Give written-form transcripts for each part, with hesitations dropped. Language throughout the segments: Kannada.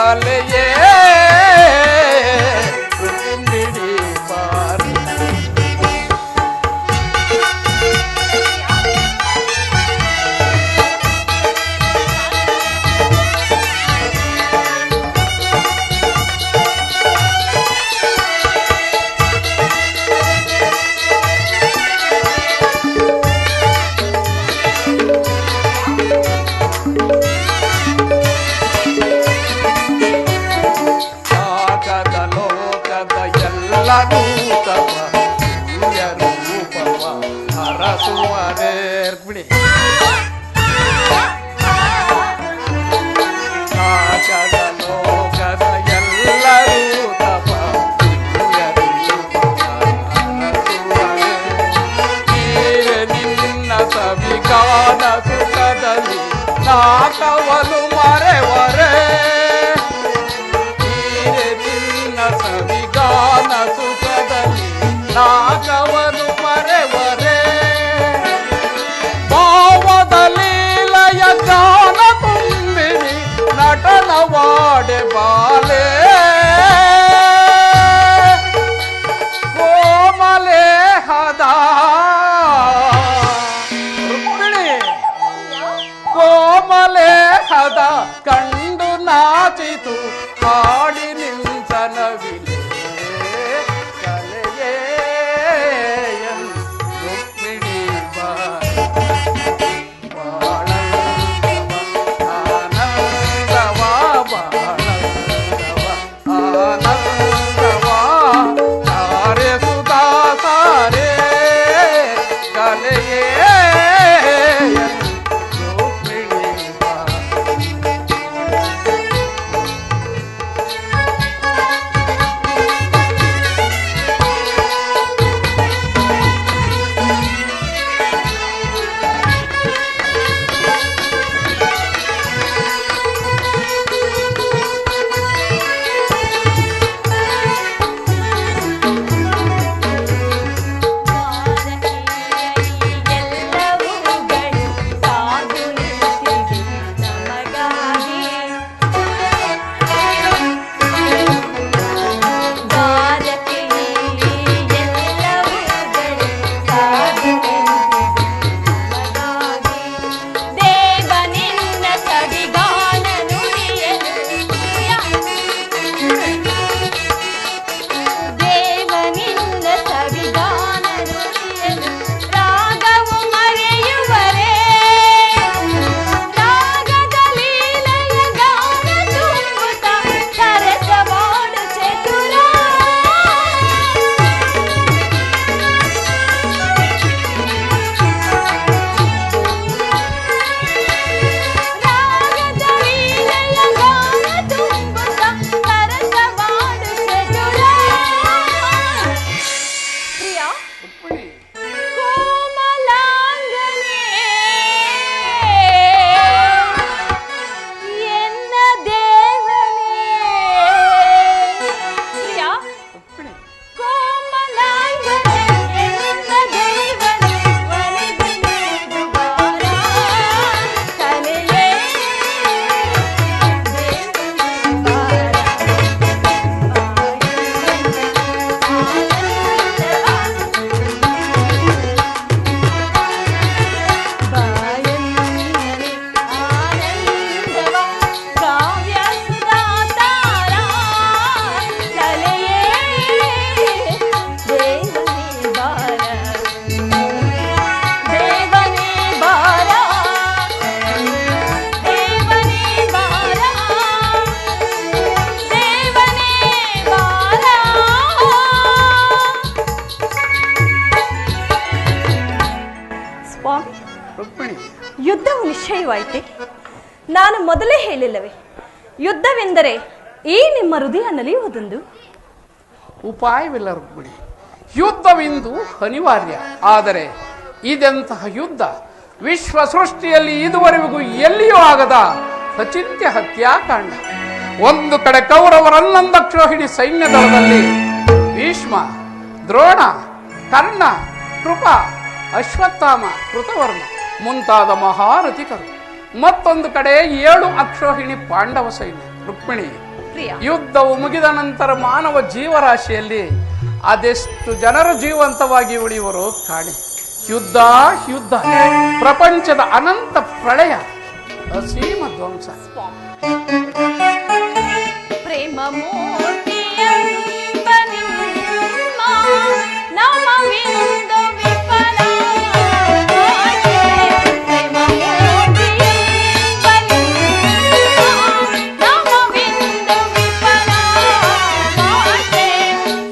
ಕಲೆಯೇ ರುಕ್ಮಿಣಿ ಬಾರೆ. ರುಕ್ಮಿಣಿ ನಾಗದ ಲೋಕದ ಎಲ್ಲರೂ ತಪ ನಿನ್ನ ಸವಿಗಾನ ಸುಖದಲ್ಲಿ ನಾಕವಲು ಮರೆವರೆ ನಿನ್ನ ಸವಿಗಾನ ಸುಖದಲ್ಲಿ ನಾಕವಲು ಮರೆವರೆ ಭಾವದಲೀಲಯ ಗಾನ ತುಂಬಿರಿ ನಟನವಾಡೆ ಬಾಲೆ ಕೋಮಲೆ ಹದ ರುಕ್ಮಿಣಿ ಕೋಮಲೆ ಹದ ಕಂಡು ನಾಚಿತು ಹಾಡಿ ನಿಂತನವಿಲೆ ಕಲೆಯೇ ರುಕ್ಮಿಣಿ ಯುದ್ಧವು ನಿಶ್ಚಯವಾಯಿತೆ. ನಾನು ಮೊದಲೇ ಹೇಳಿಲ್ಲವೇ, ಯುದ್ಧವೆಂದರೆ ಈ ನಿಮ್ಮ ಹೃದಯ ನಲಿಯುವುದೊಂದು. ಉಪಾಯವಿಲ್ಲ ರುಕ್ಮಿಣಿ, ಯುದ್ಧವಿಂದು ಅನಿವಾರ್ಯ. ಆದರೆ ಇದೆಂತಹ ಯುದ್ಧ? ವಿಶ್ವ ಸೃಷ್ಟಿಯಲ್ಲಿ ಇದುವರೆಗೂ ಎಲ್ಲಿಯೂ ಆಗದ ಅಚಿಂತ್ಯ ಹತ್ಯಾಕಾಂಡ. ಒಂದು ಕಡೆ ಕೌರವರ 11 ಅಕ್ಷೋಹಿಣಿ ಸೈನ್ಯ ದಳದಲ್ಲಿ ಭೀಷ್ಮ, ದ್ರೋಣ, ಕರ್ಣ, ಕೃಪ, ಅಶ್ವತ್ಥಾಮ, ಕೃತವರ್ಮ ಮುಂತಾದ ಮಹಾರಥಿಕರು. ಮತ್ತೊಂದು ಕಡೆ 7 ಅಕ್ಷೋಹಿಣಿ ಪಾಂಡವ ಸೈನ್ಯ. ರುಕ್ಮಿಣಿ, ಪ್ರಿಯ. ಯುದ್ಧವು ಮುಗಿದ ನಂತರ ಮಾನವ ಜೀವರಾಶಿಯಲ್ಲಿ ಅದೆಷ್ಟು ಜನರು ಜೀವಂತವಾಗಿ ಉಳಿಯುವರು ಕಾಣಿ. ಯುದ್ಧ ಯುದ್ಧ, ಪ್ರಪಂಚದ ಅನಂತ ಪ್ರಳಯ, ಅಸೀಮ ಧ್ವಂಸ. ಪ್ರೇಮ ಮೂರ್ತಿಯೆಂಬ ನಿಮ್ಮ ನಾಮವಿಂದು ವಿಫಲ. ಪ್ರೇಮ ಮೂರ್ತಿಯೆಂಬ ನಿಮ್ಮ ನಾಮವಿಂದು ವಿಫಲ.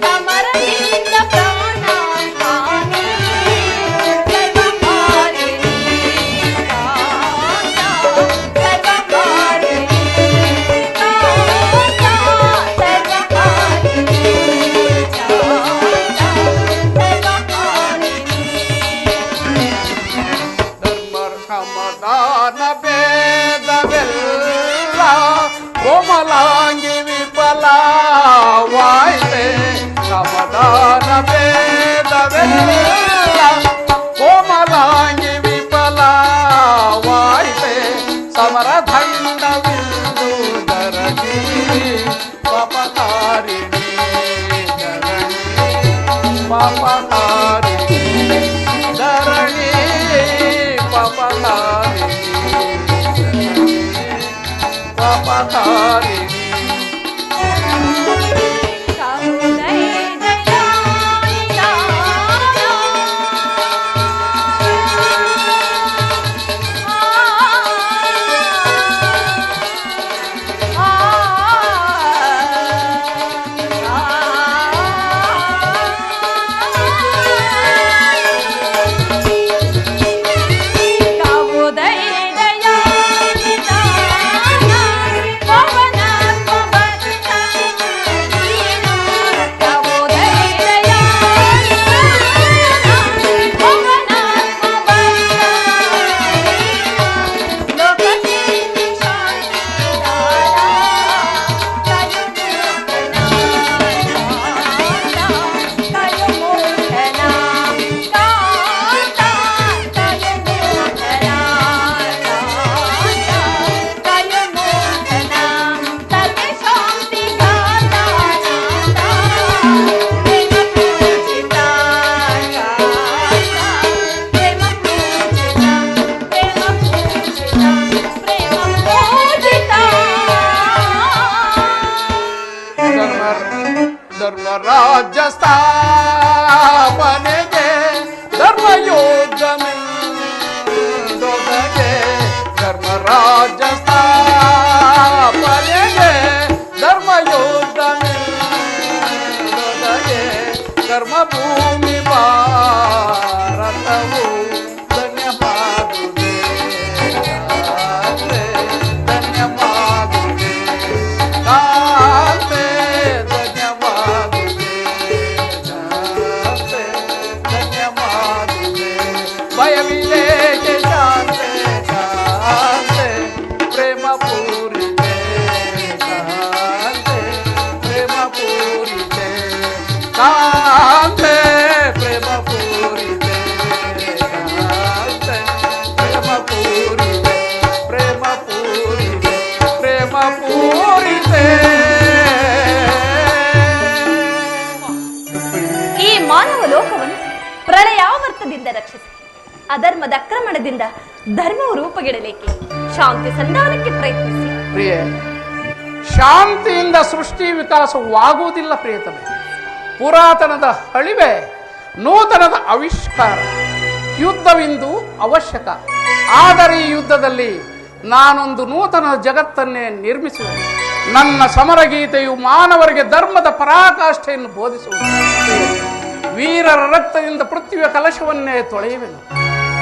ಸಮರದಿಂದ ಪ್ರಾಣಹಾನಿ ಸರ್ವಕಾರಿಣಿ ಸಮಾಧಾನ ಭೇದವೆಲ್ಲ ಕೋಮಲಾಂಗಿ ವಿಫಲವಾಯಿತೆ. ಸಮಾಧಾನ ಭೇದವೆಲ್ಲ ಕೋಮಲಾಂಗಿ ವಿಫಲವಾಯಿತೆ. ಸಮರ ದಂಡವಿಂದು ಧರಣಿ ಪಾಪಕಾರಿಣಿ, ಧರಣಿ ಪಾಪಕಾರಿಣಿ, ಧರಣಿ ಪಾಪಕಾರಿಣಿ, ಪಾಪಕಾರಿಣಿ. ಧರ್ಮರಾಜ್ಯ ಸ್ಥಾಪನೆಗೆ ಧರ್ಮಯೋಧಮೆಂದೊದಗೆ. ಧರ್ಮರಾಜ್ಯ ಸ್ಥಾಪನೆಗೆ ಧರ್ಮಯೋಧಮೆಂದೊದಗೆ. ಕರ್ಮಭೂಮಿ ಭಾರತವು ಧನ್ಯವಾದುದೇ, ಧನ್ಯವಾದುದೇ, ಕಾಂತೆ ಧನ್ಯವಾದುದೇ, ಧನ್ಯವಾದುದೇ. ಭಯವಿದೇಕೆ ಶಾಂತೆ ಶಾಂತೆ, ಪ್ರೇಮ ಪೂರಿತೆ ಶಾಂತೆ, ಪ್ರೇಮ ಪೂರಿತೆ ಕಾಂತೆ, ಪ್ರೇಮ ಪೂರಿತೆ ಶಾಂತೆ, ಪ್ರೇಮ ಪೂರಿತೆ, ಪ್ರೇಮ ಪೂರಿತೆ, ಪ್ರೇಮ ಪೂರಿತೆ. ಈ ಮಾನವ ಲೋಕವನ್ನು ಪ್ರಳಯಾವರ್ತದಿಂದ ರಕ್ಷಿಸಿ ಅಧರ್ಮದ ಆಕ್ರಮಣದಿಂದ ಧರ್ಮವು ರೂಪುಗೆಡಲಿಕ್ಕೆ ಶಾಂತಿ ಸಂಧಾನಕ್ಕೆ ಪ್ರಯತ್ನಿಸಿ. ಪ್ರಿಯೆ, ಶಾಂತಿಯಿಂದ ಸೃಷ್ಟಿ ವಿಕಾಸವಾಗುವುದಿಲ್ಲ ಪ್ರಿಯತಮೆ. ಪುರಾತನದ ಅಳಿವೆ, ನೂತನದ ಆವಿಷ್ಕಾರ. ಯುದ್ಧವಿಂದು ಅವಶ್ಯಕ. ಆದರೆ ಈ ಯುದ್ಧದಲ್ಲಿ ನಾನೊಂದು ನೂತನ ಜಗತ್ತನ್ನೇ ನಿರ್ಮಿಸುವೆ. ನನ್ನ ಸಮರಗೀತೆಯು ಮಾನವರಿಗೆ ಧರ್ಮದ ಪರಾಕಾಷ್ಠೆಯನ್ನು ಬೋಧಿಸುವುದು. ವೀರರ ರಕ್ತದಿಂದ ಪೃಥ್ವಿಯ ಕಲಶವನ್ನೇ ತೊಳೆಯುವೆನು.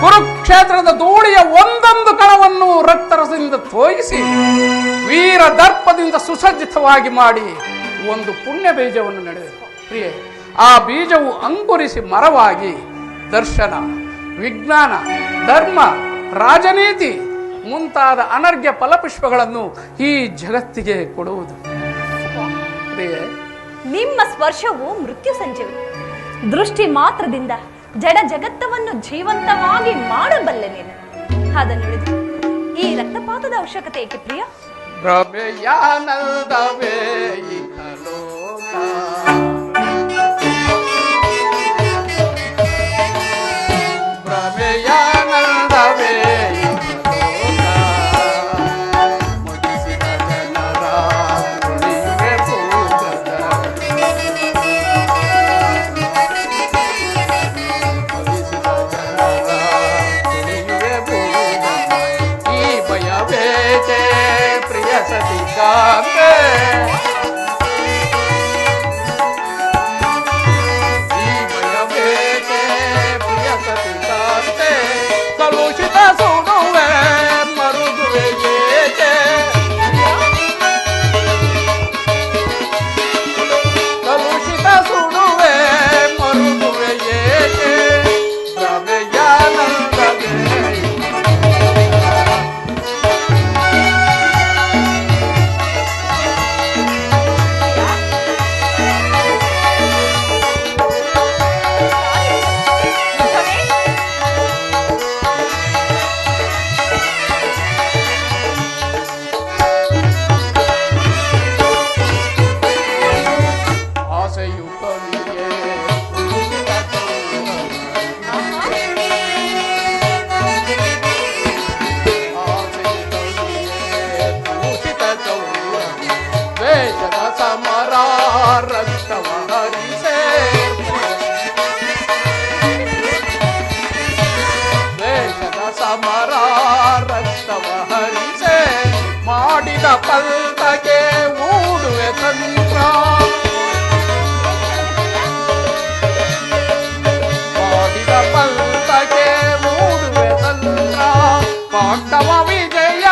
ಕುರುಕ್ಷೇತ್ರದ ಧೂಳಿಯ ಒಂದೊಂದು ಕಣವನ್ನು ರಕ್ತರಸದಿಂದ ತೋಯಿಸಿ ವೀರ ದರ್ಪದಿಂದ ಸುಸಜ್ಜಿತವಾಗಿ ಮಾಡಿ ಒಂದು ಪುಣ್ಯ ಬೀಜವನ್ನು ನೆಡುವೆನು. ಪ್ರಿಯೆ, ಆ ಬೀಜವು ಅಂಕುರಿಸಿ ಮರವಾಗಿ ದರ್ಶನ, ವಿಜ್ಞಾನ, ಧರ್ಮ, ರಾಜನೀತಿ ಮುಂತಾದ ಅನರ್ಘ್ಯ ಫಲಪುಷ್ಪಗಳನ್ನು ಈ ಜಗತ್ತಿಗೆ ಕೊಡುವುದು. ಪ್ರಿಯೆ, ನಿಮ್ಮ ಸ್ಪರ್ಶವು ಮೃತ್ಯು ಸಂಜೀವನಿ. ದೃಷ್ಟಿ ಮಾತ್ರದಿಂದ ಜಡ ಜಗತ್ತವನ್ನು ಜೀವಂತವಾಗಿ ಮಾಡಬಲ್ಲೆ ನೀನು. ಅದನ್ನುಳಿದು ಈ ರಕ್ತಪಾತದ ಅವಶ್ಯಕತೆ ಏಕೆ ಪ್ರಿಯ? ಭ್ರಮೆಯಾನಂದವೇ ಇಹಲೋಕ. ಭ್ರಮೆಯಾನಂದವೇ ಇಹಲೋಕ. ಮುಗಿಸಿದ ಜನರ ತುಳಿಯುವೆ ಭೂಗತ. ಮುಗಿಸಿದ ಜನರ ತುಳಿಯುವೆ ಭೂಗತ. ಈ ಭಯವೇಕೆ ಪ್ರಿಯ ಸತಿಕಾಂತೆ. ಈ ಭಯವೇಕೆ ಪ್ರಿಯ ಸತಿಕಾಂತೆ. ಕಲುಷಿತ ಸುಡುವೆ ಮರುಗುವೆ ಏಕೆ. ಕಲುಷಿತ ಸುಡುವೆ ಮರುಗುವೆ ಏಕೆ. ಭ್ರಮೆಯಾನಂದವೇ ಆಸೆಯು ಕವಿಯೇ ತುಳುಕಿದ ಚೌವ. ಆಸೆಯು ಕವಿಯೇ ತುಳುಕಿದ ಚೌವ. ದ್ವೇಷದ ಸಮರ ರಕ್ತವ ಹರಿಸೆ. ದ್ವೇಷದ ಸಮರ ರಕ್ತವ ಹರಿಸೆ. ಮಾಡಿದ ಪಲ್ತಗೆ ಊಡುವೆ ತಂತ್ರ. ಮಾಡಿದ ಪಲ್ತಗೆ ಮೂಡುವೆ ತಂತ್ರ. ಪಾಂಡವ ವಿಜಯ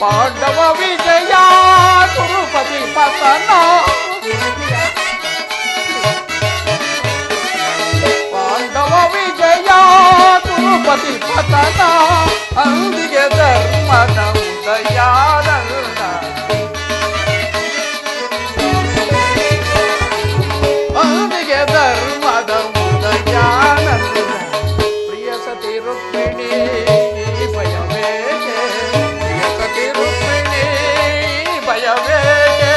ಪಾಂಡವ ವಿಜಯ ಕುರುಪತಿ ಪತನ. ಪಾಂಡವ ವಿಜಯ ಕುರುಪತಿ ಪತನ. ಅಂದಿಗೆ ಧರ್ಮದ ಉದಯಾನಂದ. ಅಂದಿಗೆ ಧರ್ಮದ ಉದಯಾನಂದ. ಪ್ರಿಯ ಸತಿ ರುಕ್ಮಿಣಿ ಭಯವೇಕೆ. ಪ್ರಿಯ ಸತಿ ರುಕ್ಮಿಣಿ ಭಯವೇಕೆ.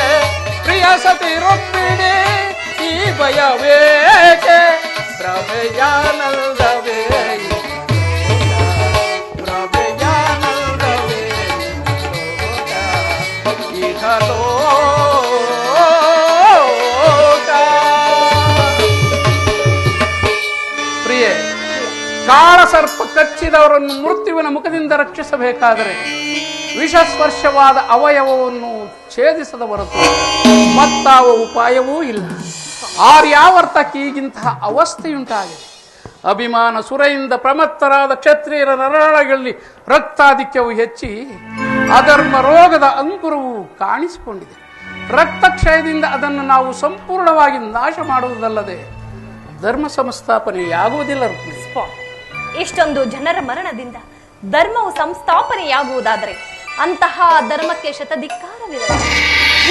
ಪ್ರಿಯ ಸತಿ ರುಕ್ಮಿಣಿ ಈ ಭಯವೇಕೆ. ಭ್ರಮೆಯಾನಂದವೇ ಭ್ರಮೆಯಾನಂದವೇ ಇಹಲೋಕ. ಪ್ರಿಯೆ, ಕಾಳಸರ್ಪ ಕಚ್ಚಿದವರನ್ನು ಮೃತ್ಯುವಿನ ಮುಖದಿಂದ ರಕ್ಷಿಸಬೇಕಾದರೆ ವಿಷಸ್ಪರ್ಶವಾದ ಅವಯವವನ್ನು ಛೇದಿಸದ ಹೊರತು ಮತ್ತಾವ ಉಪಾಯವೂ ಇಲ್ಲ. ಆರ್ಯಾವರ್ತಕ್ಕೆ ಈಗಿಂತಹ ಅವಸ್ಥೆಯುಂಟಾಗಿದೆ. ಅಭಿಮಾನ ಸುರೆಯಿಂದ ಪ್ರಮತ್ತರಾದ ಕ್ಷತ್ರಿಯರ ನರಳಗಳಲ್ಲಿ ರಕ್ತಾಧಿಕ್ಯವು ಹೆಚ್ಚಿ ಅಧರ್ಮ ರೋಗದ ಅಂಕುರವು ಕಾಣಿಸಿಕೊಂಡಿದೆ. ರಕ್ತಕ್ಷಯದಿಂದ ಅದನ್ನು ನಾವು ಸಂಪೂರ್ಣವಾಗಿ ನಾಶ ಮಾಡುವುದಲ್ಲದೆ ಧರ್ಮ ಸಂಸ್ಥಾಪನೆಯಾಗುವುದಿಲ್ಲ. ಇಷ್ಟೊಂದು ಜನರ ಮರಣದಿಂದ ಧರ್ಮವು ಸಂಸ್ಥಾಪನೆಯಾಗುವುದಾದರೆ ಅಂತಹ ಧರ್ಮಕ್ಕೆ ಶತಧಿಕ್ಕಾರವಿರಲಿ.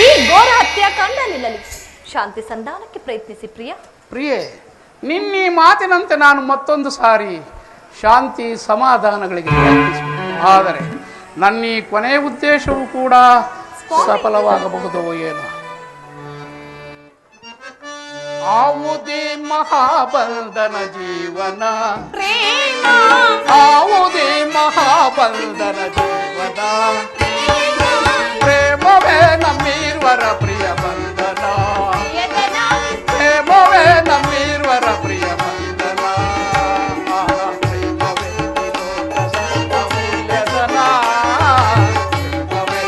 ಈ ಘೋರ ಹತ್ಯಾಕಾಂಡ ನಿಲ್ಲಲಿ. ಶಾಂತಿ ಸಂಧಾನಕ್ಕೆ ಪ್ರಯತ್ನಿಸಿ ಪ್ರಿಯ. ಪ್ರಿಯೆ, ನಿನ್ನೀ ಮಾತಿನಂತೆ ನಾನು ಮತ್ತೊಂದು ಸಾರಿ ಶಾಂತಿ ಸಮಾಧಾನಗಳಿಗೆ ಪ್ರಯತ್ನಿಸುವೆ. ಆದರೆ ನನ್ನೀ ಕೊನೆಯ ಉದ್ದೇಶವೂ ಕೂಡ ಸಫಲವಾಗಬಹುದೋ ಏನೋ. ಆವುದೇ ಮಹಾಬಂಧನ ಜೀವನ. ಆವುದೇ ಮಹಾಬಂಧನ ಜೀವನ. ಪ್ರೇಮವೇ ನಮ್ಮಿರುವರ ಪ್ರಿಯ ಬಂಧನ. ಪ್ರೇಮವೇ ನಮ್ಮಿರುವರ ಪ್ರಿಯ ಬಂಧನ. ಪ್ರೇಮವೇ ಅಮೂಲ್ಯಧನ. ಪ್ರೇಮವೇ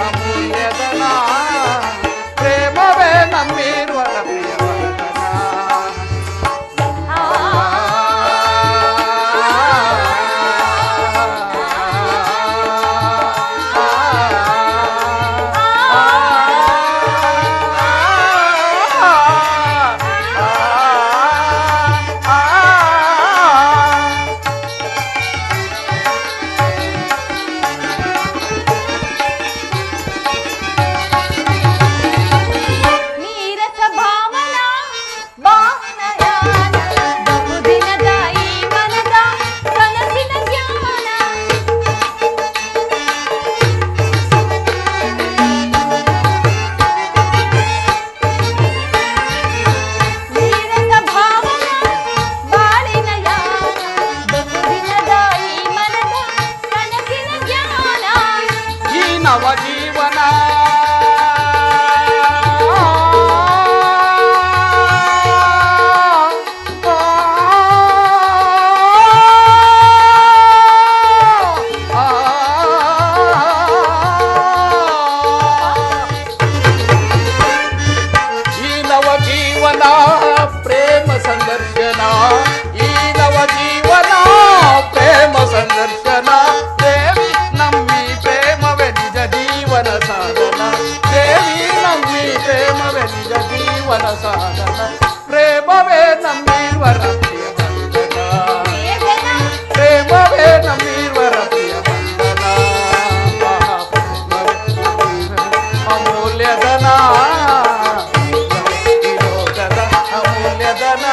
ಅಮೂಲ್ಯಧನ. ಪ್ರೇಮವೇ ನಮ್ಮಿರುವರ ಪ್ರಿಯ ಬಂಧನ. ಪ್ರೇಮವೇ ನಿಜ ಜೀವನ ಸಾಧನ ಪ್ರೇಮವೇ ನಮ್ಮೀರ್ವರ ಪ್ರಿಯ ಬಂಧನ ಪ್ರೇಮವೇ ನಮ್ಮೀರ್ವರ ಪ್ರಿಯ ಬಂಧನ ಅಮೂಲ್ಯಧನ ವಿನೋದದ ಅಮೂಲ್ಯಧನ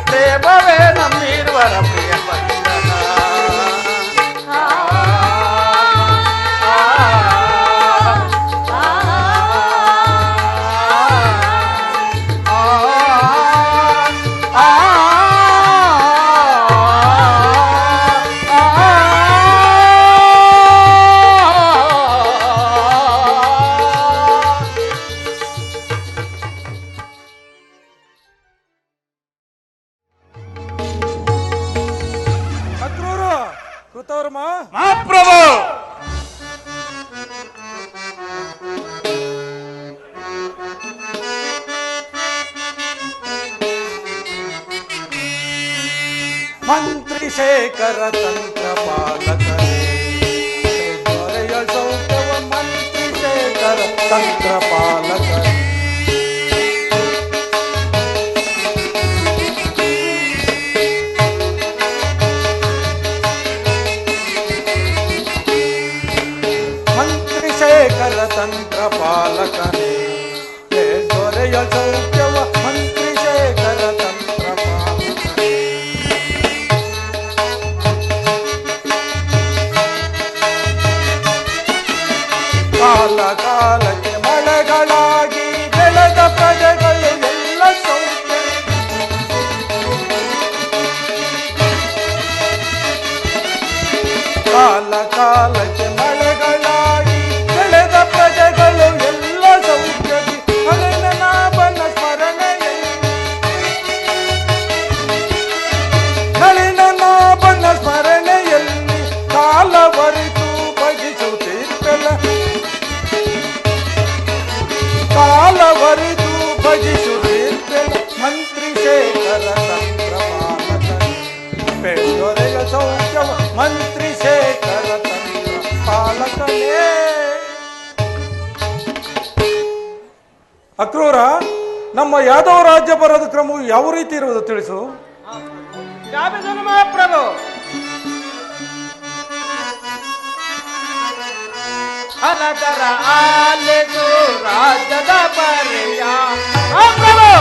ಪ್ರೇಮವೇ ನಮ್ಮೀರ್ವರ ಪ್ರಿಯ ಬಂಧನ ಕೃತವರ್ಮ ಮಹಾಪ್ರಭು ಮಂತ್ರಿ ಶೇಖರ ತಂತ್ರ ಪಾಲಕರೇ ದೊರೆಯ ಸೌಖ್ಯವ ಮಂತ್ರಿ ಶೇಖರ ತಂತ್ರ ಪಾಲಕರೇ ಶೇಖರ ತಂತ್ರ ಪಾಲಕನೇ ದೊರೆಯ ಸೌಖ್ಯವ ಮಂತ್ರಿ ಶೇಖರ ತಂತ್ರ ಪಾಲಕನೇ ಕಾಲ ಕಾಲಕ್ಕೆ ಮಳೆಗಳಾಗಿ ಬೆಳೆದ ಪ್ರಜೆಗಳು ಎಲ್ಲ ಸೌಖ್ಯ ಕಾಲ ಕಾಲಕ್ಕೆ ಮಳೆಗಳಾಗಿ ಬೆಳೆದ ಪ್ರಜೆಗಳು ಎಲ್ಲ ಸೌಖ್ಯದಿ ಹರಿಣನಾಭನ ಸ್ಮರಣೆಯಲ್ಲಿ ಹರಿಣನಾಭನ ಸ್ಮರಣೆಯಲ್ಲಿ ಕಾಲವರಿತು ಭಜಿಸುತ್ತಿರ್ಪೆಲ ಕಾಲವರಿತು ಭಜಿಸುತ್ತಿರ್ಪೆಲ ಮಂತ್ರಿ ಶೇಖರ ತಂತ್ರ ಪಾಲಕನೇ ದೊರೆಯ ಸೌಖ್ಯವ ಮಂತ್ರಿ ಶೇಖರ ತಂತ್ರ ಪಾಲಕನೇ ಅಕ್ರೂರ ನಮ್ಮ ಯಾದವ ರಾಜ್ಯ ಬರೋದ ಕ್ರಮವು ಯಾವ ರೀತಿ ಇರುವುದು ತಿಳಿಸು. ಮಹಾಪ್ರಭು ಅನದರ ಆಲೆದು ರಾಜ್ಯದ ಪರ್ಯ ಮಹಾಪ್ರಭು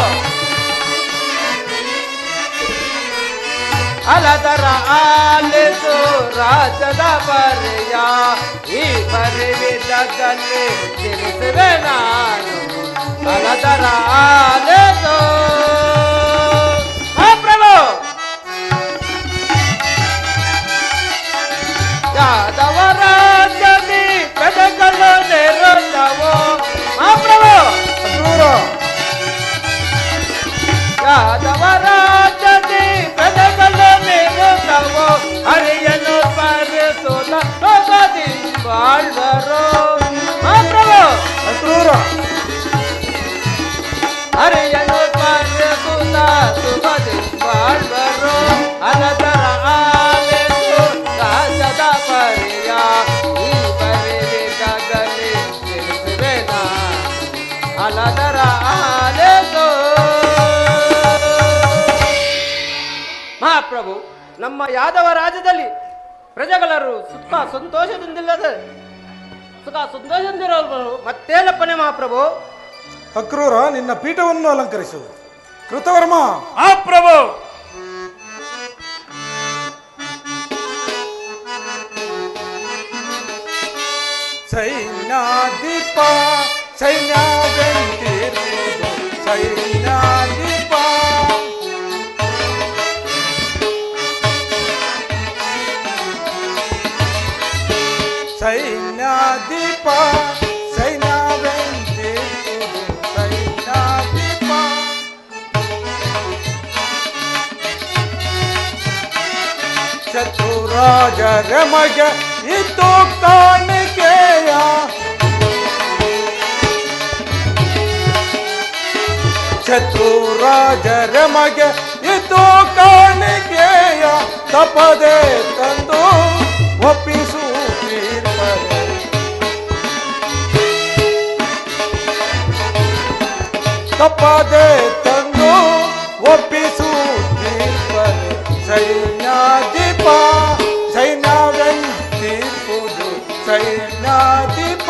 ಅಲದರ ಆಲೆದು ರಾಜ್ಯದ ಪರ್ಯ ಈ ಪರಿವಿದಲ್ಲಿ ತಿಳಿಸುವೆ ನಾನು ಅಲದರ ಆಲೆದು ಮಹಾಪ್ರಭು ಯಾದವ ರಾಜ್ಯದಿ ಪದಗಳು ನೆರಳವೋ ಮಹಾಪ್ರಭು ಅಕ್ರೂರ ಯಾದವ ರಾಜ್ಯದಿ ಪದಗಳು ನೆರಳವೋ ಹರಿಯನು ಸ್ಮರಿಸುತ್ತ ಹೋಗದಿ ಬಾಳ್ವರು ಮಹಾಪ್ರಭು ಅಕ್ರೂರ ಹರಿಯನು ಸ್ಮರಿಸುತ್ತ ಸುಖದಿ ಬಾಳ್ವರು ಅನದರ ಆಲೆದು ರಾಜದ ಪರಿಯ ಈ ಪರಿವಿದಗಲಿ ತಿಳಿಸುವೆ ಅನದರ ಆಲೆದು ಮಹಾಪ್ರಭು ನಮ್ಮ ಯಾದವ ರಾಜ್ಯದಲ್ಲಿ ಪ್ರಜೆಗಳರು ಸುಖ ಸಂತೋಷದಿಂದಿರೋರು ಮತ್ತೇನಪ್ಪನೇ ಮಹಾಪ್ರಭು. ಅಕ್ರೂರ ನಿನ್ನ ಪೀಠವನ್ನು ಅಲಂಕರಿಸು. ಕೃತವರ್ಮ ಮಹಾಪ್ರಭು ಸೈನ್ಯಾಧಿಪ ಸೈನ್ಯಾವೆಂತಿರುವುದು ಸೈನ್ಯಾಧಿಪ ಸೈನ್ಯಾಧಿಪ ಸೈನ್ಯಾವೆಂತಿರುವುದು ಸೈನ್ಯಾಧಿಪ ಚತುರಾಜರ ಮಗ ಇದು ಕಾಣಿಕೆಯ ಚತುರಾಜರ ಮಗ ಇದು ಕಾಣಿಕೆಯ ತಪದೆ ತಂದು ಒಪ್ಪಿಸು ತೀರ್ಪರೆ ತಪ್ಪದೆ ತಂದು ಒಪ್ಪಿಸುತ್ತೀರ್ಪನೆ ಸೈನ್ಯಾಧಿಪ ಸೈನ್ಯವೆಂತೀರ್ಪುದು ಸೈನ್ಯಾಧಿಪ.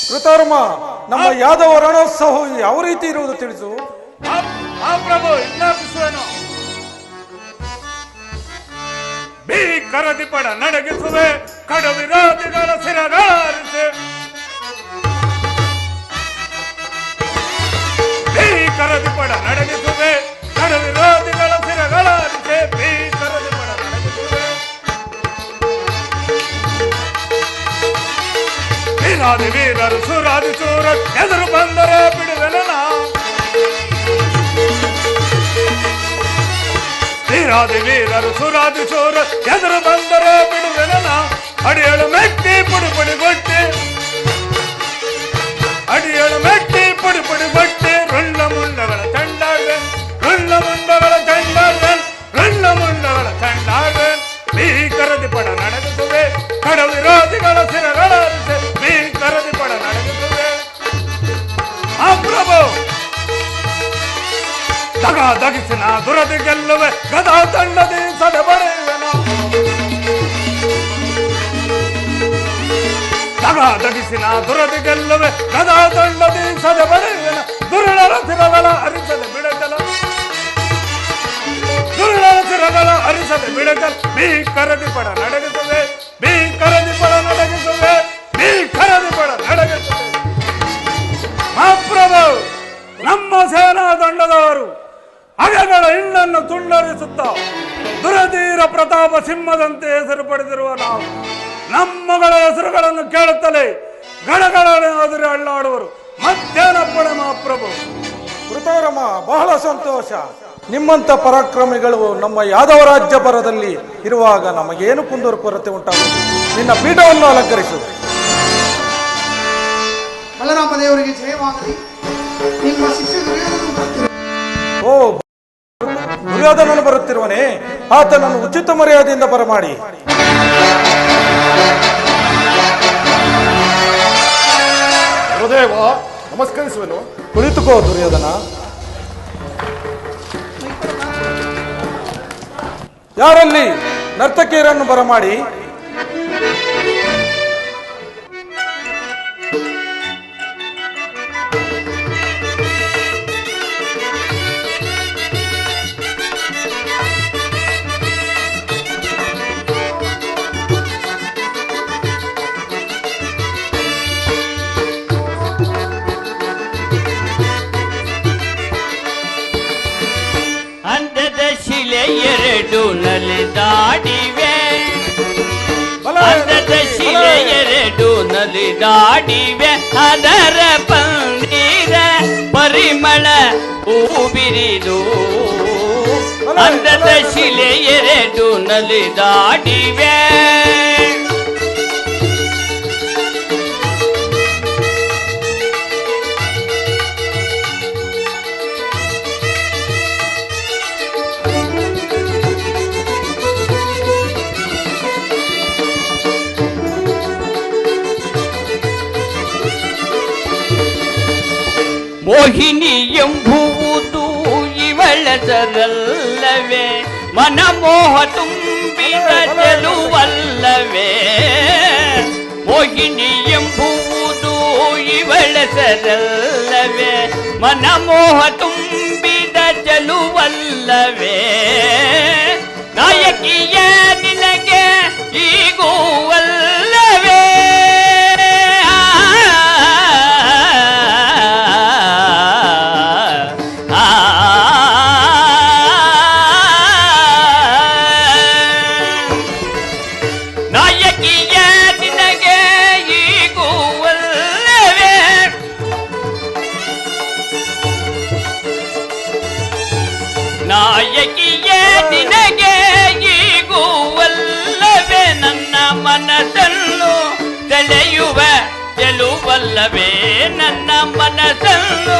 ಕೃತರ್ಮ, ನಮ್ಮ ಯಾದವ ರಣೋತ್ಸವ ಯಾವ ರೀತಿ ಇರುವುದು ತಿಳಿಸು. ಪ್ರಭು ವಿಜ್ಞಾಪಿಸುವೆನು. ಭೀಕರದಿ ಪಡ ನಡಗಿಸುವೆ, ಕಡವಿರೋಧಿಗಳ ಸಿರಗಾರಿಸೆ. ಭೀಕರದಿ ಪಡ ನಡಗಿಸುವೆ, ಕಡವಿರೋಧಿಗಳ ಸಿರಗಾರಿಸೆ. ಭೀಕರದಿ ಪಡ ನಡಗಿಸುವೆ. ವೀರಾದಿ ವೀರರು ಸುರಾದಿ ಚೂರ ಎದುರು ಬಂದರೆ ಬಿಡುವೆನ. ವೀರಾದಿ ವೀರರು ಸುರಾದಿ ಚೂರ ಎದುರು ಬಂದರೆ ಬಿಡುವೆನ. ಅಡಿಯಳು ಮೆಟ್ಟಿ ಪುಡಿ ಪುಡಿ ಬಟ್ಟೆ, ಅಡಿಯಳು ಮೆಟ್ಟಿ ಪುಡಿ ಪುಡಿ ಬಟ್ಟೆ. ರುಳ್ಳ ಮುಂಡಗಳ ಚಂಡಾಳ್ವೆನ್, ರುಳ್ಳ ಮುಂಡಗಳ ಚಂಡಾಳ್ವೆನ್, ರುಳ್ಳ ಮುಂಡಗಳ ಚಂಡಾಳ್ವೆನ್. ಭೀಕರದಿ ಪಡ ನಡೆಸುವೆ, ಕಡ ವಿರೋಧಿಗಳ ಸಿರಗಳರಿಸೆ. ಭೀಕರದಿ ಪಡ ನಡೆಸುವೆ. ಆ ಪ್ರಭು ದಗ ದಗಿಸಿನ ದುರದಿ ಗೆಲ್ಲುವೆ, ಗದಾ ತಂಡದಿ ಸದಬರೆಯುವೆನ. ದಗ ದಗಿಸಿನ ದುರದಿ ಗೆಲ್ಲುವೆ, ಗದಾ ತಂಡದಿ ಸದಬರೆಯುವೆನ. ದುರುಳರ ಸಿರಗಳ ಅರಿಸದೆ ಬಿಡಗಲ, ದುರುಳರ ಸಿರಗಳ ಅರಿಸದೆ ಬಿಡಗಲ. ಭೀಕರದಿ ಪಡ ನಡೆಸುವೆ, ಭೀಕರದಿ ಪಡ ನಡೆಸುವೆ, ಭೀಕರದಿ ಪಡ ನಡೆಸುವೆ. ಮಹಾಪ್ರಭು, ನಮ್ಮ ಸೇನಾ ದಂಡದವರು ಅಗಗಳ ಹಿಂಡನ್ನು ತುಂಡರಿಸುತ್ತ ದುರಧೀರ ಪ್ರತಾಪ ಸಿಂಹದಂತೆ ಹೆಸರು ಪಡೆದಿರುವ ನಾವು ನಮ್ಮಗಳ ಹೆಸರುಗಳನ್ನು ಕೇಳುತ್ತಲೇ ಗಡಗಡನೆ ಅಳ್ಳಾಡುವರು. ಮತ್ತೇನಪ್ಪಣ ಮಹಾಪ್ರಭು. ಕೃತವರಮ, ಬಹಳ ಸಂತೋಷ. ನಿಮ್ಮಂತ ಪರಾಕ್ರಮಿಗಳು ನಮ್ಮ ಯಾದವ ರಾಜ್ಯ ಬರದಲ್ಲಿ ಇರುವಾಗ ನಮಗೇನು ಕುಂದೂರು ಕೊರತೆ ಉಂಟಾಗುವುದು. ನಿನ್ನ ಪೀಠವನ್ನು ಅಲಂಕರಿಸು. ಬಲರಾಮ ದೇವರಿಗೆ ಜಯವಾಗಲಿ. ನಿಮ್ಮ ಶಿಷ್ಯ ದುರ್ಯೋಧನನು ಬರುತ್ತಿರುವನು. ಓ, ದುರ್ಯೋಧನನು ಬರುತ್ತಿರುವನೇ? ಆತನನ್ನು ಉಚಿತ ಮರ್ಯಾದೆಯಿಂದ ಬರಮಾಡಿ. ಗುರುದೇವ, ನಮಸ್ಕರಿಸುವೆನು. ಕುಳಿತುಕೋ ದುರ್ಯೋಧನ. ಯಾರಲ್ಲಿ ನರ್ತಕಿಯರನ್ನು ಬರಮಾಡಿ. ಎರಡು ನಲಿದಾಡಿವೆ, ಅಂದದ ಶಿಲೆ ಎರಡು ನಲಿದಾಡಿವೆ. ಅದರ ಪನ್ನೀರ ಪರಿಮಳ ಹೂಬಿರಿದು, ಅಂದದ ಶಿಲೆ ಎರಡು ನಲಿದಾಡಿವೆ. ಮೋಹಿನಿ ಎಂಬುವುದು ಇವಳದರಲ್ಲವೇ, ಮನಮೋಹ ತುಂಬಿದ ಚೆಲುವಲ್ಲವೇ. ಮೋಹಿನಿ ಎಂಬುವುದು ಇವಳದರಲ್ಲವೇ, ಮನಮೋಹ ತುಂಬಿದ ಚೆಲುವಲ್ಲವೇ. ನಾಯಕಿಯ ನಿನಗೆ ಈಗೂ ಅಲ್ಲವೇ. ನಾಯಕಿಯೇ ನಿನಗೆ ಈಗೂ ಅಲ್ಲವೇ. ನನ್ನ ಮನಸ್ಸನ್ನು ಸೆಳೆಯುವ ಚೆಲುವಲ್ಲವೇ, ನನ್ನ ಮನಸ್ಸನ್ನು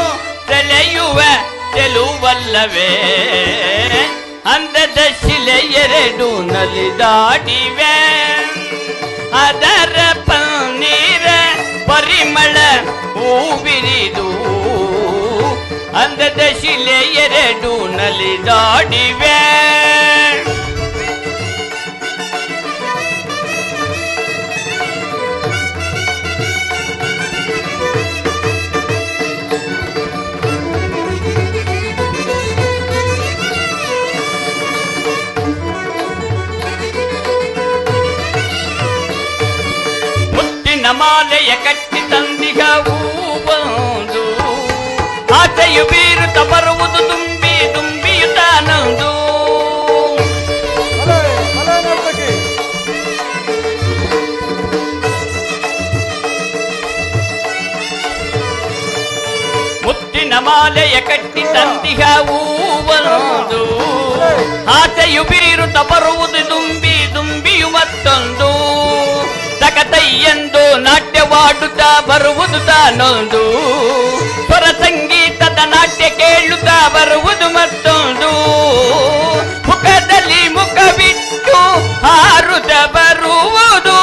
ಸೆಳೆಯುವ ಚೆಲುವಲ್ಲವೇ. ಅಂದದ ಶಿಲೆ ಎರಡು ನಲಿದಾಡಿವೆ, ಅದರ ಪನ್ನೀರ ಪರಿಮಳ ಬಿರಿದು ಅಂದದ ಶಿಲೆ ಎರಡು ನಲಿದಾಡಿವೆ. ಮಾಲೆಯ ಕಟ್ಟಿ ತಂದಿಗ ಹೂವೊಂದು ಆಸೆಯು ಬೀರುತ್ತ ಬರುವುದು ತುಂಬಿ ತುಂಬಿಯುತ್ತಾನೊಂದು. ಮುತ್ತಿನ ಮಾಲೆಯ ಕಟ್ಟಿ ತಂದಿಗ ಹೂವೊಂದು ಆಸೆಯು ಬೀರುತ್ತ ಬರುವುದು ತುಂಬಿ ತುಂಬಿಯು ಮತ್ತೊಂದು. ತಕತೈಯೆಂದು ನಾಟ್ಯವಾಡುತ್ತಾ ಬರುವುದು ತಾನೊಂದು. ಸ್ವರ ಸಂಗೀತದ ನಾಟ್ಯ ಕೇಳುತ್ತಾ ಬರುವುದು ಮತ್ತೊಂದು. ಮುಖದಲ್ಲಿ ಮುಖವಿಟ್ಟು ಹಾರುತ್ತ ಬರುವುದು.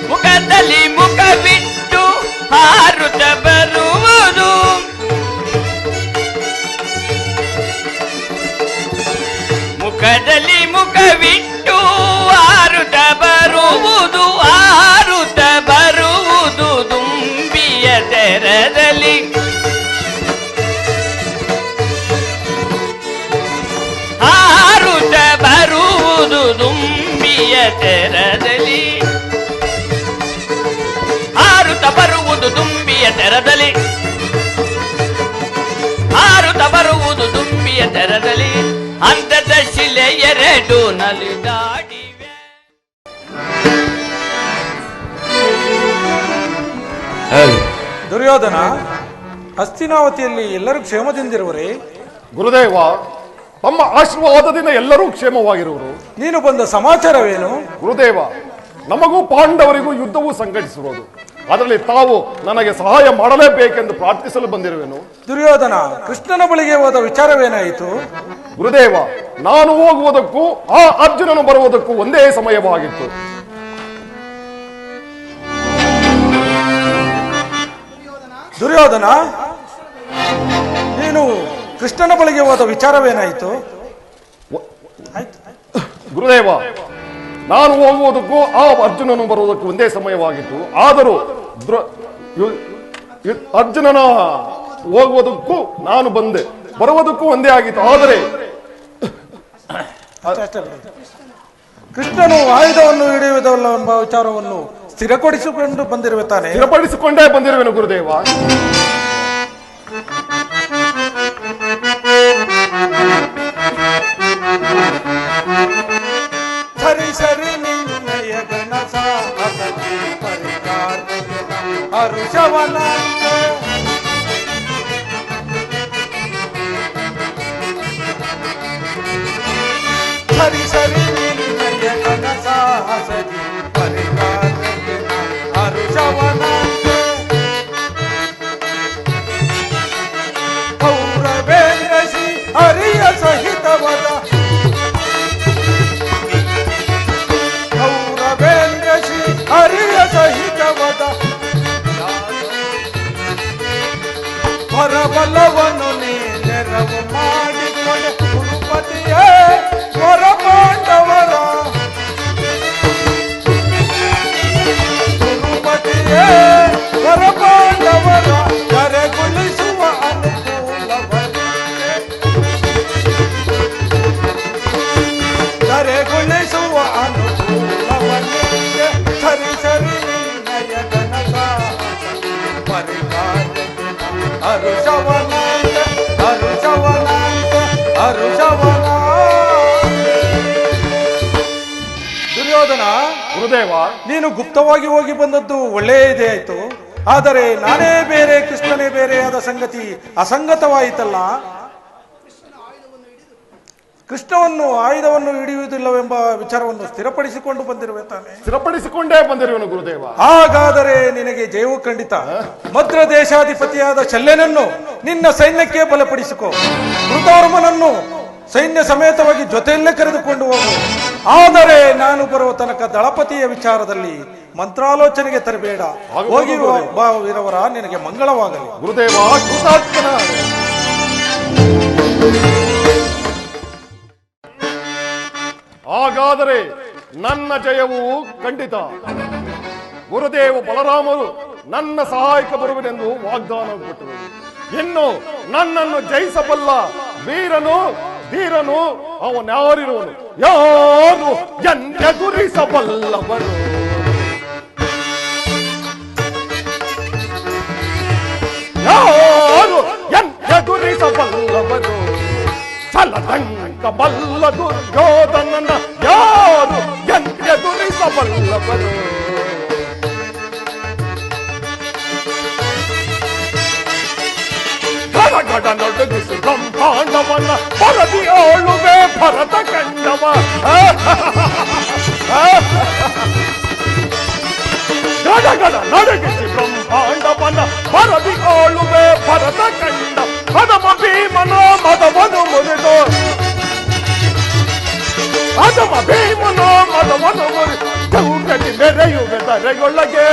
ಮುಖದಲ್ಲಿ ಮುಖವಿಟ್ಟು ಹಾರುತ್ತ ಬರುವುದು. ಮುಖದಲ್ಲಿ ಮುಖವಿಟ್ಟು ಹಾರುತ್ತ ಬರುವುದು. ಹಾರುತ್ತ ಬರುವುದು ದುಂಬಿಯ ತೆರದಲ್ಲಿ. ಹಾರುತ್ತ ಬರುವುದು ದುಂಬಿಯ ತೆರದಲ್ಲಿ. ಹಾರುತ್ತ ಬರುವುದು ದುಂಬಿಯ ತೆರದಲ್ಲಿ. ಹಾರುತ್ತ ಬರುವುದು ದುಂಬಿಯ ತೆರದಲ್ಲಿ. ಅಂದದ ಶಿಲೆ ಎರಡು ನಲಿದಾಡಿವೆ. ದುರ್ಯೋಧನ, ಹಸ್ತಿನಾವತಿಯಲ್ಲಿ ಎಲ್ಲರೂ ಕ್ಷೇಮದಿಂದಿರುವರೇ? ಗುರುದೇವ, ತಮ್ಮ ಆಶೀರ್ವಾದದಿಂದ ಎಲ್ಲರೂ ಕ್ಷೇಮವಾಗಿರುವರು. ನೀನು ಬಂದ ಸಮಾಚಾರವೇನು? ಗುರುದೇವ, ನಮಗೂ ಪಾಂಡವರಿಗೂ ಯುದ್ಧವೂ ಸಂಘಟಿಸಿರುವುದು. ಅದರಲ್ಲಿ ತಾವು ನನಗೆ ಸಹಾಯ ಮಾಡಲೇಬೇಕೆಂದು ಪ್ರಾರ್ಥಿಸಲು ಬಂದಿರುವೆನು. ದುರ್ಯೋಧನ, ಕೃಷ್ಣನ ಬಳಿಗೆ ಹೋದ ವಿಚಾರವೇನಾಯಿತು? ಗುರುದೇವ, ನಾನು ಹೋಗುವುದಕ್ಕೂ ಆ ಅರ್ಜುನನು ಬರುವುದಕ್ಕೂ ಒಂದೇ ಸಮಯವಾಗಿತ್ತು. ದುರ್ಯೋಧನ, ನೀನು ಕೃಷ್ಣನ ಬಳಿಗೆ ಹೋದ ವಿಚಾರವೇನಾಯಿತು? ಗುರುದೇವ, ನಾನು ಹೋಗುವುದಕ್ಕೂ ಆ ಅರ್ಜುನನು ಬರುವುದಕ್ಕೂ ಒಂದೇ ಸಮಯವಾಗಿತ್ತು. ಆದರೂ ಅರ್ಜುನನ ಹೋಗುವುದಕ್ಕೂ ನಾನು ಬಂದೆ, ಬರುವುದಕ್ಕೂ ಒಂದೇ ಆಗಿತ್ತು. ಆದರೆ ಕೃಷ್ಣನು ಆಯುಧವನ್ನು ಹಿಡಿಯುವುದಲ್ಲ ಎಂಬ ವಿಚಾರವನ್ನು ಸ್ಥಿರಪಡಿಸಿಕೊಂಡು ಬಂದಿರುವೆ ತಾನೆ? ಸ್ಥಿರಪಡಿಸಿಕೊಂಡೇ ಬಂದಿರುವೆನು ಗುರುದೇವ. ಸರಿ ಸರಿ ನಿನ್ನಯ ಗಣಸ ಹರುಷವನ ಸರಿ ಸರಿ ನಿನ್ನಯ ಗಣಸ ಹಸದಿ ಪರಿಕಾರ ಹರುಷವನ ಕೌರವೇಂದ್ರಸಿ ಹರಿಯ ಸಹಿತವದ ಹರಿಯ ಸಹಿತವದ ಪರಬಲವನ್ನು ನೀ ನೆರವು ಮಾಡಿಕೊಂಡೆ ಗುರುಪತಿಯೇ ವರ ಪಾಂಡವರ. ಗುರುಪತಿಯೇ ವರ ಪಾಂಡವರ ಕರೆಗೊಳಿಸುವ ಅನುಕೂಲವನ್ನೇ ಕರೆಗೊಳಿಸುವ ಅನುಕೂಲವನ್ನೇ ಸರಿ ಸರಿ ನಿನ್ನಯ ಗಣಸ ಪರಿಕಾರ ಹರುಷವನಾಂತ ಹರುಷವನಾಂತ ಹರುಷವನ. ದುರ್ಯೋಧನ, ಗುರುದೇವ, ನೀನು ಗುಪ್ತವಾಗಿ ಹೋಗಿ ಬಂದದ್ದು ಒಳ್ಳೆಯದೇ ಆಯ್ತು. ಆದರೆ ನಾನೇ ಬೇರೆ ಕೃಷ್ಣನೇ ಬೇರೆಯಾದ ಸಂಗತಿ ಅಸಂಗತವಾಯಿತಲ್ಲ. ಕೃಷ್ಣವನ್ನು ಆಯುಧವನ್ನು ಹಿಡಿಯುವುದಿಲ್ಲವೆಂಬ ವಿಚಾರವನ್ನು ಸ್ಥಿರಪಡಿಸಿಕೊಂಡು ಬಂದಿರುವೆ ತಾನೆ? ಸ್ಥಿರಪಡಿಸಿಕೊಂಡೇ ಬಂದಿರುವೆನು ಗುರುದೇವ. ಹಾಗಾದರೆ ನಿನಗೆ ಜಯವು ಖಂಡಿತ. ಮದ್ರ ದೇಶಾಧಿಪತಿಯಾದ ಶಲ್ಯನನ್ನು ನಿನ್ನ ಸೈನ್ಯಕ್ಕೆ ಬಲಪಡಿಸಿಕೊ. ಕೃತವರ್ಮನನ್ನು ಸೈನ್ಯ ಸಮೇತವಾಗಿ ಜೊತೆಯಲ್ಲೇ ಕರೆದುಕೊಂಡು ಹೋಗು. ಆದರೆ ನಾನು ಬರುವ ತನಕ ದಳಪತಿಯ ವಿಚಾರದಲ್ಲಿ ಮಂತ್ರಾಲೋಚನೆಗೆ ತರಬೇಡ. ಹೋಗಿರುವ ವೀರವರ ನಿನಗೆ ಮಂಗಳವಾಗಲಿ. ಗುರುದೇವ ಕೃತಾರ್ಥನ. ಹಾಗಾದರೆ ನನ್ನ ಜಯವು ಖಂಡಿತ. ಗುರುದೇವ ಬಲರಾಮರು ನನ್ನ ಸಹಾಯಕ ಬರುವನೆಂದು ವಾಗ್ದಾನ ಕೊಟ್ಟರು. ಇನ್ನು ನನ್ನನ್ನು ಜಯಿಸಬಲ್ಲ ವೀರನು ಧೀರನು ಅವನ್ಯಾರಿರುವನು? ಯಾರು ಎದುರಿಸಬಲ್ಲವರು? ಯಾರು ಎದುರಿಸಬಲ್ಲವರು? ಛಲದಂಕ ಬಲ್ಲ ದುರ್ಯೋಧನನ ಯಾರು ಎದುರಿಸಬಲ್ಲವರು? ಗಡ ನಡುಗಿಸಿ ಬ್ರಹ್ಮಾಂಡವನ್ನ ಪರದಿ ಆಳುವೆ ಭರತ ಕಂಡವ. ಗಡ ನಡುಗಿಸಿ ಬ್ರಹ್ಮಾಂಡವನ್ನ ಪರದಿ ಆಳುವೆ ಭರತ ಕಂಡ. ಅದಮ ಭೀಮನ ಮದವನು ಮುರಿದು ಅದಮ ಭೀಮನ ಮದವನು ಮುರಿದು ಚೌಕಟಿ ಮೆರೆಯುವೆ ಧರೆಯೊಳಗೆ.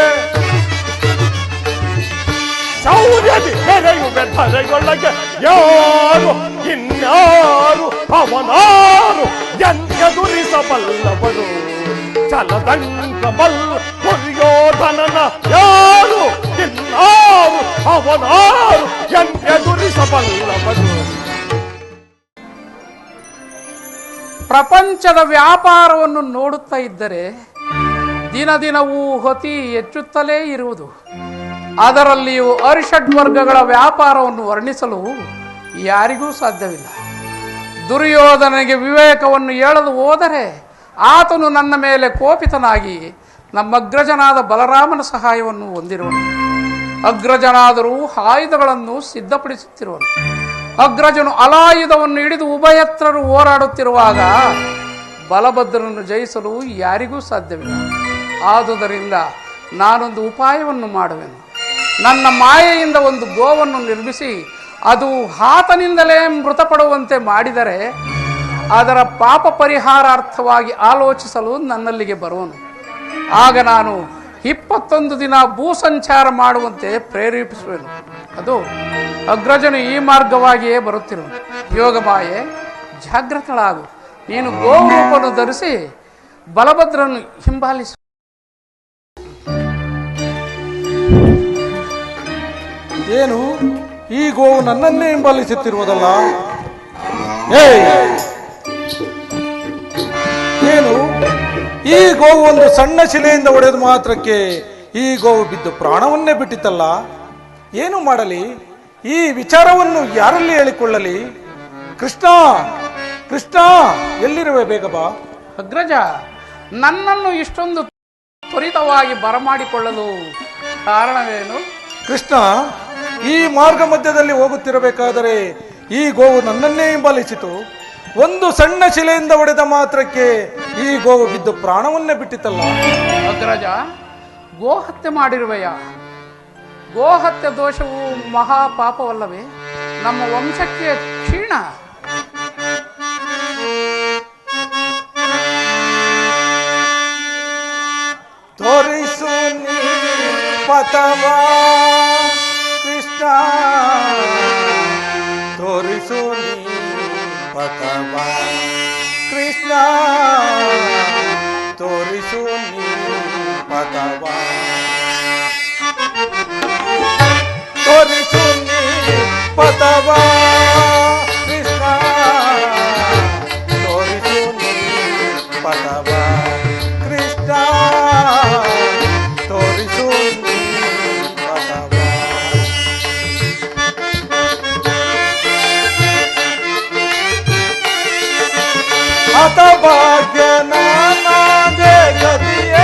ಶೌರ್ಯದಿ ಮೆರೆಯುವೆ ಧರೆಯೊಳಗೆ. ಯಾರು ಇನ್ಯಾರು ಅವನಾರು ಎದುರಿಸಬಲ್ಲವರು? ಛಲದಂಕ ಬಲ್ಲ ದುರ್ಯೋಧನನ ಯಾರು ಇನ್ನಾರು ಅವನಾರು ಎದುರಿಸಬಲ್ಲವರು? ಪ್ರಪಂಚದ ವ್ಯಾಪಾರವನ್ನು ನೋಡುತ್ತಾ ಇದ್ದರೆ ದಿನ ದಿನವೂ ಹೊತಿ ಹೆಚ್ಚುತ್ತಲೇ ಇರುವುದು. ಅದರಲ್ಲಿಯೂ ಅರಿಷಡ್ ವರ್ಗಗಳ ವ್ಯಾಪಾರವನ್ನು ವರ್ಣಿಸಲು ಯಾರಿಗೂ ಸಾಧ್ಯವಿಲ್ಲ. ದುರ್ಯೋಧನನಿಗೆ ವಿವೇಕವನ್ನು ಹೇಳಲು ಹೋದರೆ ಆತನು ನನ್ನ ಮೇಲೆ ಕೋಪಿತನಾಗಿ ನಮ್ಮ ಅಗ್ರಜನಾದ ಬಲರಾಮನ ಸಹಾಯವನ್ನು ಹೊಂದಿರುವನು. ಅಗ್ರಜನಾದರೂ ಆಯುಧಗಳನ್ನು ಸಿದ್ಧಪಡಿಸುತ್ತಿರುವನು. ಅಗ್ರಜನು ಅಲಾಯುಧವನ್ನು ಹಿಡಿದು ಉಭಯತ್ರರು ಹೋರಾಡುತ್ತಿರುವಾಗ ಬಲಭದ್ರನನ್ನು ಜಯಿಸಲು ಯಾರಿಗೂ ಸಾಧ್ಯವಿಲ್ಲ. ಆದುದರಿಂದ ನಾನೊಂದು ಉಪಾಯವನ್ನು ಮಾಡುವೆನು. ನನ್ನ ಮಾಯೆಯಿಂದ ಒಂದು ಗೋವನ್ನು ನಿರ್ಮಿಸಿ ಅದು ಆತನಿಂದಲೇ ಮೃತಪಡುವಂತೆ ಮಾಡಿದರೆ ಅದರ ಪಾಪ ಪರಿಹಾರಾರ್ಥವಾಗಿ ಆಲೋಚಿಸಲು ನನ್ನಲ್ಲಿಗೆ ಬರುವನು. ಆಗ ನಾನು 21 ದಿನ ಭೂಸಂಚಾರ ಮಾಡುವಂತೆ ಪ್ರೇರೇಪಿಸುವೆನು. ಅದು ಅಗ್ರಜನು ಈ ಮಾರ್ಗವಾಗಿಯೇ ಬರುತ್ತಿರುವನು. ಯೋಗ ಮಾಯೆ, ಜಾಗೃತಳಾಗು. ನೀನು ಗೋರೂಪವನ್ನು ಧರಿಸಿ ಬಲಭದ್ರನು ಹಿಂಬಾಲಿಸು. ಏನು ಈ ಗೋವು ನನ್ನನ್ನೇ ಹಿಂಬಾಲಿಸುತ್ತಿರುವುದಲ್ಲ? ಏನು ಈ ಗೋವು ಒಂದು ಸಣ್ಣ ಶಿಲೆಯಿಂದ ಹೊಡೆದು ಮಾತ್ರಕ್ಕೆ ಈ ಗೋವು ಬಿದ್ದು ಪ್ರಾಣವನ್ನೇ ಬಿಟ್ಟಿತಲ್ಲ? ಏನು ಮಾಡಲಿ? ಈ ವಿಚಾರವನ್ನು ಯಾರಲ್ಲಿ ಹೇಳಿಕೊಳ್ಳಲಿ? ಕೃಷ್ಣ, ಕೃಷ್ಣ, ಎಲ್ಲಿರುವೆ? ಬೇಗ ಬಾ. ಅಗ್ರಜ, ನನ್ನನ್ನು ಇಷ್ಟೊಂದು ತ್ವರಿತವಾಗಿ ಬರಮಾಡಿಕೊಳ್ಳಲು ಕಾರಣವೇನು? ಕೃಷ್ಣ, ಈ ಮಾರ್ಗ ಮಧ್ಯದಲ್ಲಿ ಹೋಗುತ್ತಿರಬೇಕಾದರೆ ಈ ಗೋವು ನನ್ನನ್ನೇ ಹಿಂಬಾಲಿಸಿತು. ಒಂದು ಸಣ್ಣ ಶಿಲೆಯಿಂದ ಹೊಡೆದ ಮಾತ್ರಕ್ಕೆ ಈ ಗೋವು ಬಿದ್ದು ಪ್ರಾಣವನ್ನೇ ಬಿಟ್ಟಿತಲ್ಲ? ಅಗ್ರಜ, ಗೋಹತ್ಯೆ ಮಾಡಿರುವೆಯ? ಗೋಹತ್ಯೆ ದೋಷವು ಮಹಾಪಾಪವಲ್ಲವೇ? ನಮ್ಮ ವಂಶಕ್ಕೆ ಕ್ಷೀಣ. ತೋರಿಸು ನೀ ಪಥವಾ ಕೃಷ್ಣ, ತೋರಿಸು ನೀ ಪಥವಾ ಕೃಷ್ಣ, ತೋರಿಸು ನೀ ಪಥವಾ, ತೋರಿಸು ನೀ ಪಥವಾ ಕೃಷ್ಣ, ತೋರಿಸು ನೀ ಪಥವಾ ಕೃಷ್ಣ, ತೋರಿಸು ನೀ ಪಥವಾ. ಹತಭಾಗ್ಯ ನಾನಾದೆ ಗತಿಯೇ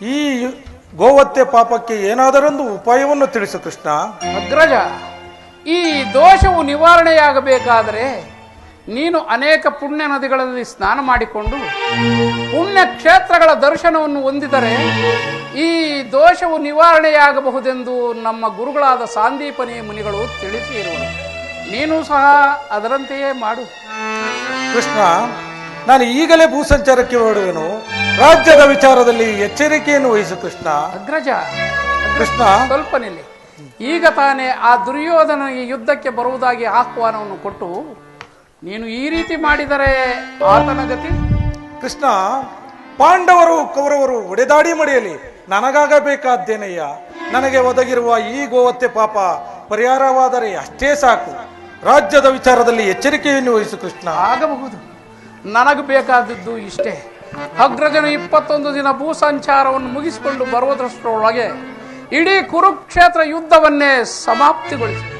ಈ ಗೋಹತ್ಯೆ ಪಾಪಕ್ಕೆ ಏನಾದರೊಂದು ಉಪಾಯವನ್ನು ತಿಳಿಸು ಕೃಷ್ಣ. ಅಗ್ರಜ, ಈ ದೋಷವು ನಿವಾರಣೆಯಾಗಬೇಕಾದರೆ ನೀನು ಅನೇಕ ಪುಣ್ಯ ನದಿಗಳಲ್ಲಿ ಸ್ನಾನ ಮಾಡಿಕೊಂಡು ಪುಣ್ಯ ಕ್ಷೇತ್ರಗಳ ದರ್ಶನವನ್ನು ಹೊಂದಿದರೆ ಈ ದೋಷವು ನಿವಾರಣೆಯಾಗಬಹುದೆಂದು ನಮ್ಮ ಗುರುಗಳಾದ ಸಾಂದೀಪನಿ ಮುನಿಗಳು ತಿಳಿಸಿ ಇರುವರು. ನೀನು ಸಹ ಅದರಂತೆಯೇ ಮಾಡು. ಕೃಷ್ಣ, ನಾನು ಈಗಲೇ ಭೂಸಂಚಾರಕ್ಕೆ ಹೊರಡುವೆನು. ರಾಜ್ಯದ ವಿಚಾರದಲ್ಲಿ ಎಚ್ಚರಿಕೆಯನ್ನು ವಹಿಸು ಕೃಷ್ಣ. ಅಗ್ರಜ, ಕೃಷ್ಣ, ಸ್ವಲ್ಪ ನಿಲ್ಲಿ. ಈಗ ತಾನೇ ಆ ದುರ್ಯೋಧನಿಗೆ ಯುದ್ಧಕ್ಕೆ ಬರುವುದಾಗಿ ಆಹ್ವಾನವನ್ನು ಕೊಟ್ಟು ನೀನು ಈ ರೀತಿ ಮಾಡಿದರೆ ಆತನ ಗತಿ? ಕೃಷ್ಣ, ಪಾಂಡವರು ಕೌರವರು ಒಡೆದಾಡಿ ಮಡಿಯಲಿ, ನನಗಾಗಬೇಕಾದ್ದೇನಯ್ಯ. ನನಗೆ ಒದಗಿರುವ ಈ ಗೋಹತ್ಯೆ ಪಾಪ ಪರಿಹಾರವಾದರೆ ಅಷ್ಟೇ ಸಾಕು. ರಾಜ್ಯದ ವಿಚಾರದಲ್ಲಿ ಎಚ್ಚರಿಕೆಯನ್ನು ವಹಿಸು ಕೃಷ್ಣ. ಆಗಬಹುದು. ನನಗೆ ಬೇಕಾದದ್ದು ಇಷ್ಟೇ. ಅಗ್ರಜನು 21 ದಿನ ಭೂ ಸಂಚಾರವನ್ನು ಮುಗಿಸಿಕೊಂಡು ಬರುವುದರಷ್ಟರೊಳಗೆ ಇಡೀ ಕುರುಕ್ಷೇತ್ರ ಯುದ್ಧವನ್ನೇ ಸಮಾಪ್ತಿಗೊಳಿಸಿ